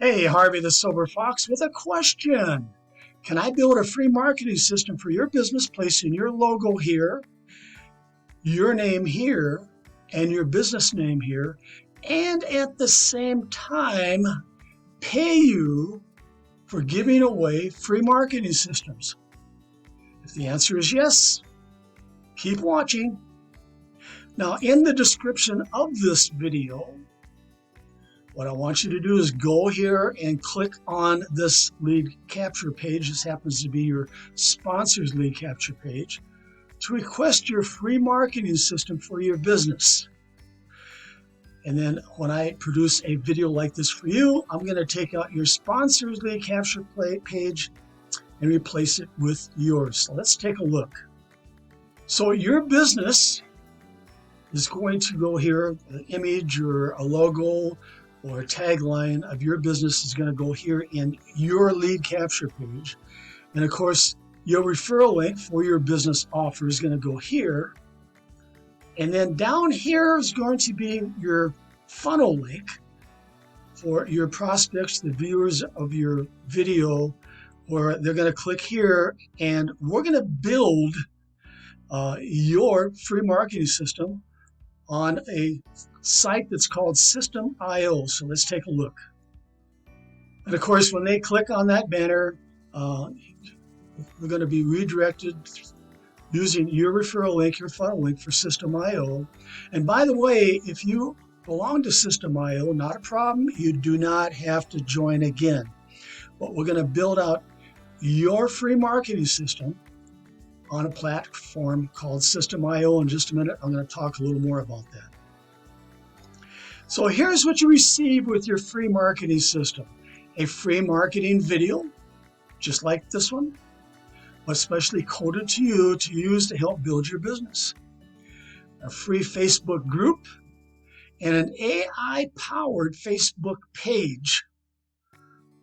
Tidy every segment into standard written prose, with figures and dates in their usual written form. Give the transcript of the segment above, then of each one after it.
Hey, Harvey the Sober Fox with a question. Can I build a free marketing system for your business, placing your logo here, your name here, and your business name here, and at the same time pay you for giving away free marketing systems? If the answer is yes, keep watching. Now, in the description of this video, what I want you to do is go here and click on this lead capture page. This happens to be your sponsor's lead capture page to request your free marketing system for your business. And then when I produce a video like this for you, I'm going to take out your sponsor's lead capture page and replace it with yours. So let's take a look. So your business is going to go here, an image or a logo or a tagline of your business is going to go here in your lead capture page. And of course, your referral link for your business offer is going to go here. And then down here is going to be your funnel link for your prospects, the viewers of your video, where they're going to click here, and we're going to build your free marketing system on a site that's called System.io. So let's take a look. And of course, when they click on that banner, we're going to be redirected using your referral link, your funnel link for System.io. And by the way, if you belong to System.io, not a problem. You do not have to join again. But we're going to build out your free marketing system on a platform called System.io. In just a minute, I'm going to talk a little more about that. So here's what you receive with your free marketing system. A free marketing video, just like this one, but specially coded to you to use to help build your business. A free Facebook group and an AI-powered Facebook page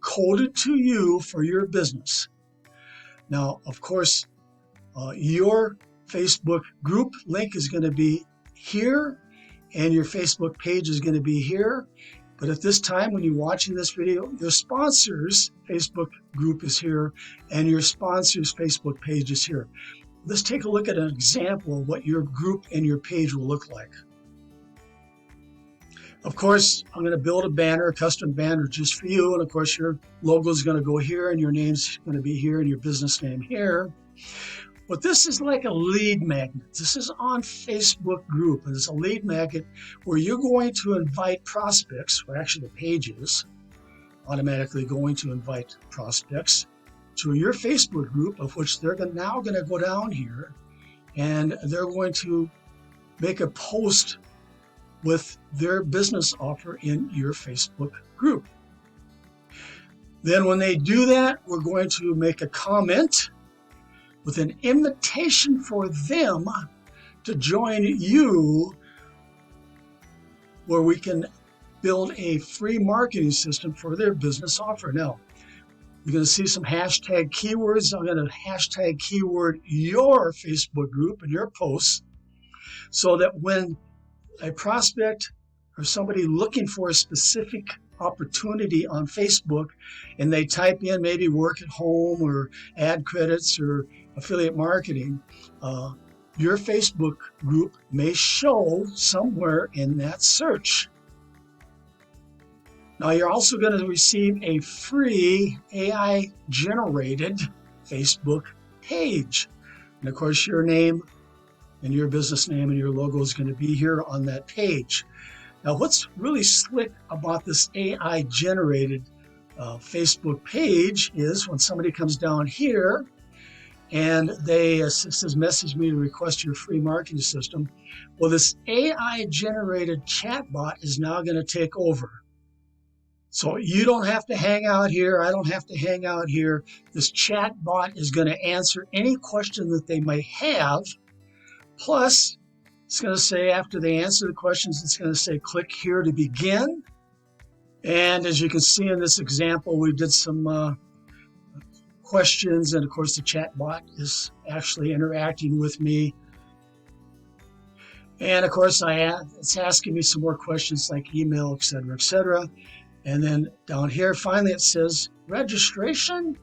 coded to you for your business. Now, of course, your Facebook group link is going to be here, and your Facebook page is going to be here. But at this time, when you're watching this video, your sponsor's Facebook group is here, and your sponsor's Facebook page is here. Let's take a look at an example of what your group and your page will look like. Of course, I'm going to build a banner, a custom banner just for you. And of course, your logo is going to go here, and your name's going to be here, and your business name here. But this is like a lead magnet. This is on Facebook group, and it's a lead magnet where you're going to invite prospects, or actually the page is automatically going to invite prospects to your Facebook group, of which they're now going to go down here, and they're going to make a post with their business offer in your Facebook group. Then when they do that, we're going to make a comment with an invitation for them to join you, where we can build a free marketing system for their business offer. Now, you're going to see some hashtag keywords. I'm going to hashtag keyword your Facebook group and your posts, so that when a prospect or somebody looking for a specific opportunity on Facebook and they type in maybe work at home or ad credits or affiliate marketing, your Facebook group may show somewhere in that search. Now, you're also going to receive a free AI generated Facebook page. And of course, your name and your business name and your logo is going to be here on that page. Now, what's really slick about this AI generated Facebook page is when somebody comes down here and they says, message me to request your free marketing system. Well, this AI generated chatbot is now going to take over. So you don't have to hang out here. I don't have to hang out here. This chatbot is going to answer any question that they may have. Plus, it's going to say, after they answer the questions, it's going to say, click here to begin. And as you can see in this example, we did some questions. And of course, the chat bot is actually interacting with me. And of course, it's asking me some more questions like email, et cetera, et cetera. And then down here, finally, it says registration.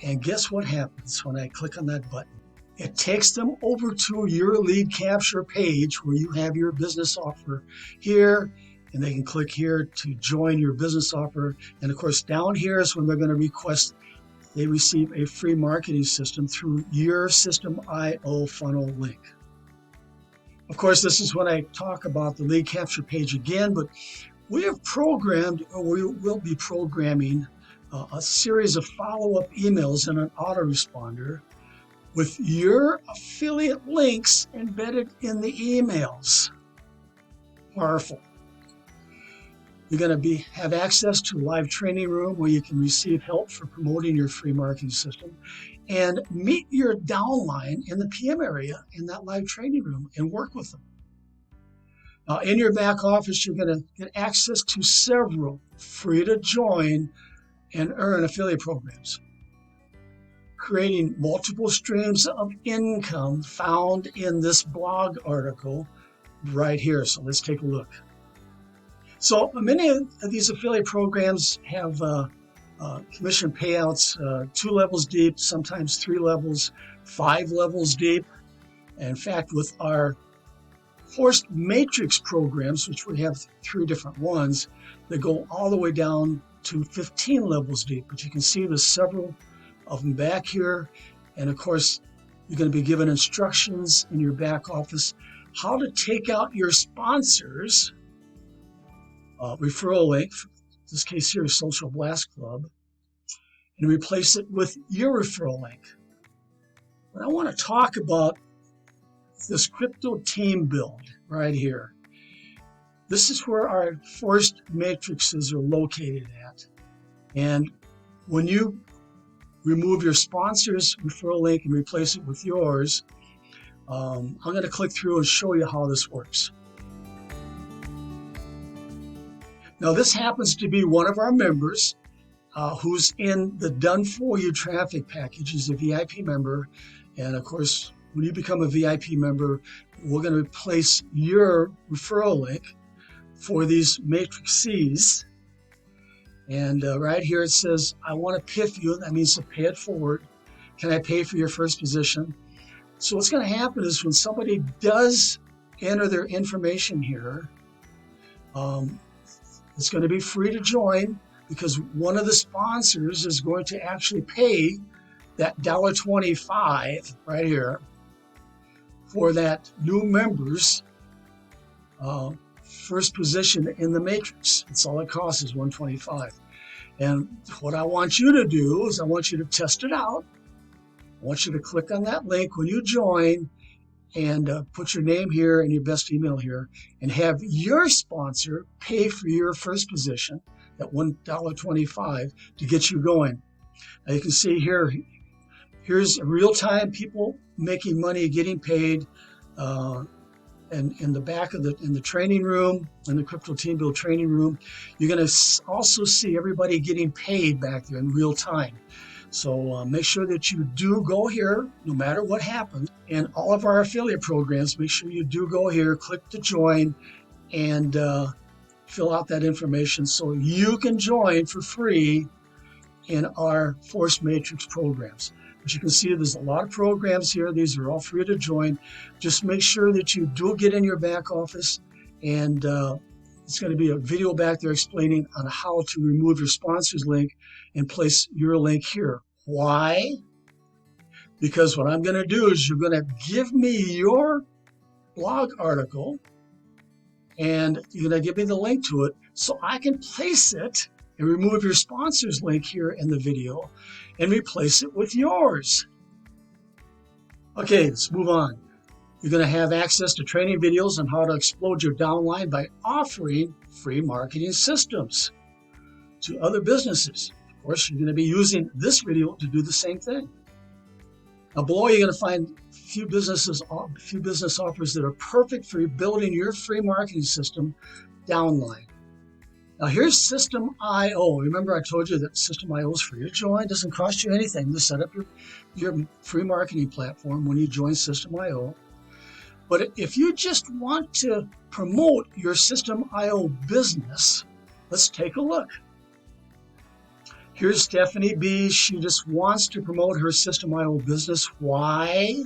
And guess what happens when I click on that button? It takes them over to your lead capture page where you have your business offer here, and they can click here to join your business offer. And of course, down here is when they're going to request they receive a free marketing system through your System.io funnel link. Of course, this is when I talk about the lead capture page again, but we have programmed, or we will be programming, a series of follow-up emails in an autoresponder with your affiliate links embedded in the emails. Powerful. You're going to have access to a live training room where you can receive help for promoting your free marketing system, and meet your downline in the PM area in that live training room and work with them. In your back office, you're going to get access to several free to join and earn affiliate programs, creating multiple streams of income found in this blog article right here. So let's take a look. So many of these affiliate programs have commission payouts 2 levels deep, sometimes 3 levels, 5 levels deep. And in fact, with our Force Matrix programs, which we have 3 different ones, they go all the way down to 15 levels deep. But you can see there's several of them back here. And of course, you're going to be given instructions in your back office how to take out your sponsors referral link, in this case here is Social Blast Club, and replace it with your referral link. But I want to talk about this crypto team build right here. This is where our forced matrices are located at. And when you remove your sponsor's referral link and replace it with yours, I'm going to click through and show you how this works. Now, this happens to be one of our members who's in the Done For You traffic package. He's a VIP member. And of course, when you become a VIP member, we're going to replace your referral link for these matrices. And right here it says, I want to PIF you. That means to pay it forward. Can I pay for your first position? So what's going to happen is when somebody does enter their information here, it's going to be free to join because one of the sponsors is going to actually pay that $1.25 right here for that new member's first position in the matrix. That's all it costs is $1.25. And what I want you to do is I want you to test it out. I want you to click on that link when you join and put your name here and your best email here and have your sponsor pay for your first position, that $1.25, to get you going. Now you can see here, here's real-time people making money, getting paid. And in the back of in the training room, in the Crypto Team Build training room, you're going to also see everybody getting paid back there in real time. So make sure that you do go here, no matter what happens. In all of our affiliate programs, make sure you do go here, click to join, and fill out that information so you can join for free in our Force Matrix programs. But you can see there's a lot of programs here. These are all free to join. Just make sure that you do get in your back office, and it's going to be a video back there explaining on how to remove your sponsor's link and place your link here. Why? Because what I'm going to do is you're going to give me your blog article and you're going to give me the link to it so I can place it and remove your sponsor's link here in the video and replace it with yours. Okay, let's move on. You're going to have access to training videos on how to explode your downline by offering free marketing systems to other businesses. Of course, you're going to be using this video to do the same thing. Now below, you're going to find a few business offers that are perfect for building your free marketing system, Downline. Now here's System.io. Remember I told you that System.io is free to join. It doesn't cost you anything to set up your free marketing platform when you join System.io. But if you just want to promote your System.io business, let's take a look. Here's Stephanie B. She just wants to promote her System.io business. Why?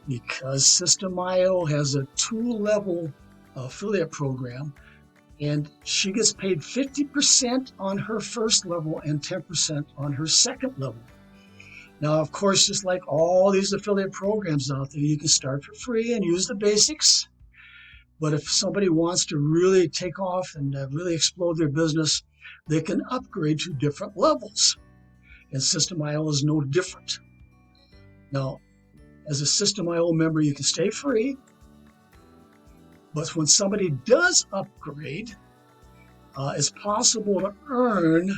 Because System.io has a 2-level affiliate program, and she gets paid 50% on her first level and 10% on her second level. Now, of course, just like all these affiliate programs out there, you can start for free and use the basics. But if somebody wants to really take off and really explode their business, they can upgrade to different levels. And System.io is no different. Now, as a System.io member, you can stay free. But when somebody does upgrade, it's possible to earn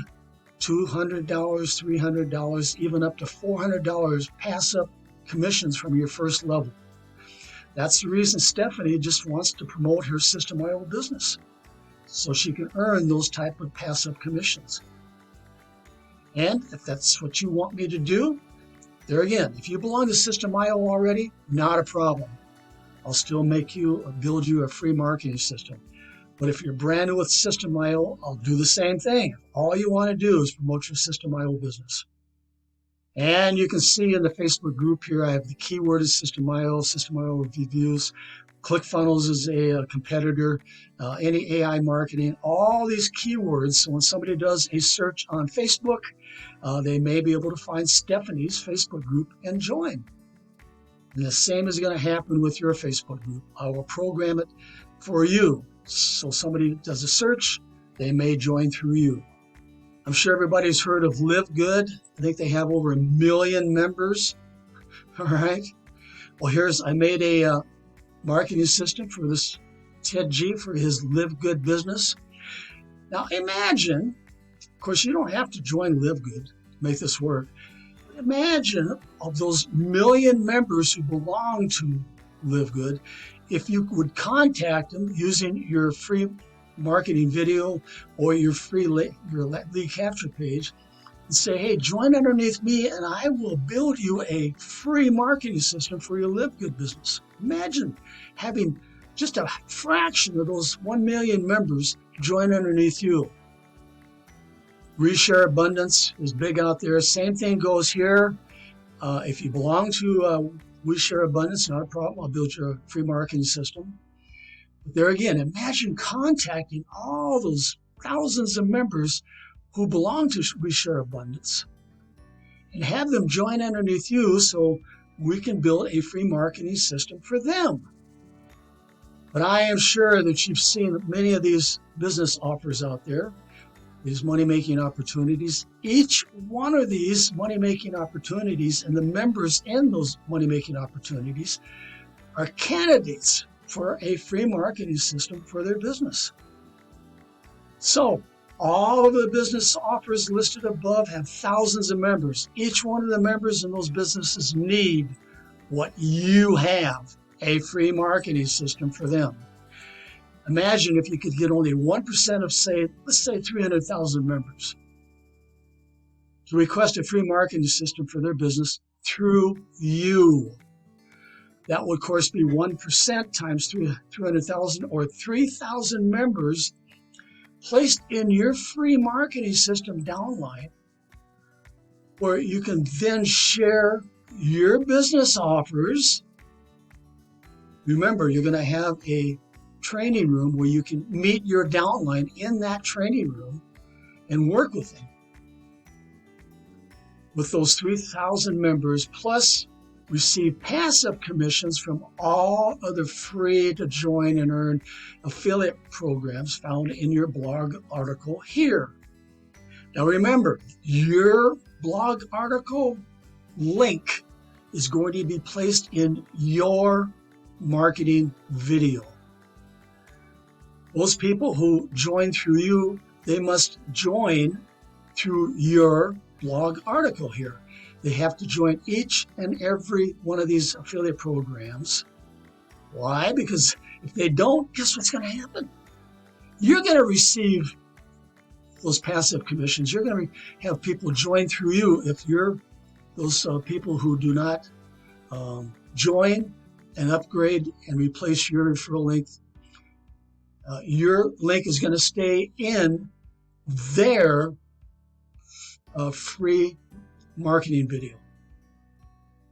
$200, $300, even up to $400 pass-up commissions from your first level. That's the reason Stephanie just wants to promote her System.io business, so she can earn those type of pass-up commissions. And if that's what you want me to do, there again, if you belong to System.io already, not a problem. I'll still build you a free marketing system. But if you're brand new with System.io, I'll do the same thing. All you want to do is promote your System.io business. And you can see in the Facebook group here, I have the keyword is System.io, System.io reviews. ClickFunnels is a competitor, any AI marketing, all these keywords. So when somebody does a search on Facebook, they may be able to find Stephanie's Facebook group and join. And the same is going to happen with your Facebook group. I will program it for you. So somebody does a search, they may join through you. I'm sure everybody's heard of Live Good. I think they have over 1 million members. All right. Well, I made a marketing system for this Ted G for his Live Good business. Now imagine, of course, you don't have to join Live Good to make this work. Imagine of those 1 million members who belong to Live Good, if you would contact them using your free marketing video or your free lead capture page and say, hey, join underneath me and I will build you a free marketing system for your Live Good business. Imagine having just a fraction of those 1 million members join underneath you. Reshare Abundance is big out there. Same thing goes here. If you belong to Reshare Abundance, not a problem. I'll build you a free marketing system. But there again, imagine contacting all those thousands of members who belong to Reshare Abundance and have them join underneath you so we can build a free marketing system for them. But I am sure that you've seen many of these business offers out there, these money-making opportunities. Each one of these money-making opportunities and the members in those money-making opportunities are candidates for a free marketing system for their business. So all of the business offers listed above have thousands of members. Each one of the members in those businesses need what you have, a free marketing system for them. Imagine if you could get only 1% of, let's say 300,000 members to request a free marketing system for their business through you. That would, of course, be 1% times 300,000 or 3,000 members placed in your free marketing system DOWNLINE, where you can then share your business offers. Remember, you're going to have a training room where you can meet your downline in that training room and work with them. With those 3,000 members, plus receive passive commissions from all other free to join and earn affiliate programs found in your blog article here. Now remember, your blog article link is going to be placed in your marketing video. Those people who join through you, they must join through your blog article here. They have to join each and every one of these affiliate programs. Why? Because if they don't, guess what's going to happen? You're going to receive those passive commissions. You're going to have people join through you. If you're those people who do not join and upgrade and replace your referral link, your link is going to stay in their a free marketing video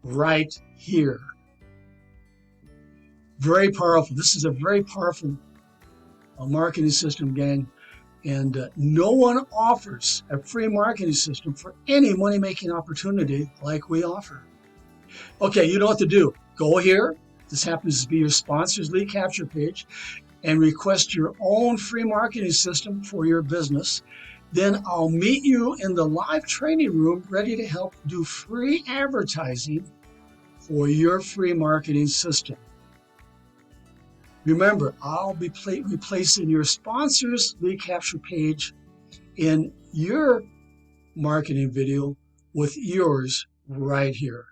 right here. Very powerful. This is a very powerful marketing system, gang. And no one offers a free marketing system for any money-making opportunity like we offer. Okay, you know what to do. Go here. This happens to be your sponsor's lead capture page, and request your own free marketing system for your business. Then I'll meet you in the live training room ready to help do free advertising for your free marketing system. Remember, I'll be replacing your sponsor's lead capture page in your marketing video with yours right here.